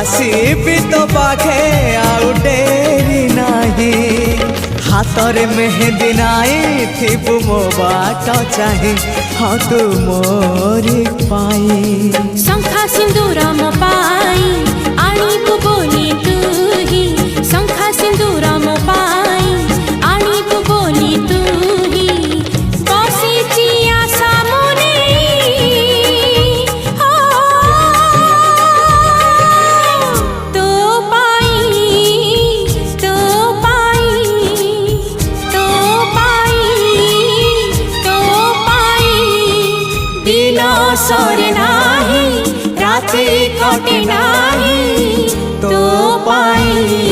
आसीबी तो पाखे आउ डेरी नाही हाथ रे मेहंदी नाई थिबु मो बाट चाहे हाँ तू मोरी पाई शंखा सिंदूर मो पाई आनीबु बोली तू ही शंखा सिंदूर मो पाई आनीबु बोली तू ही बसी चिया सामने तो पाई तो पाई तो पाई तो पाई दिन सरे नाही राति कटे नाही तो पाई।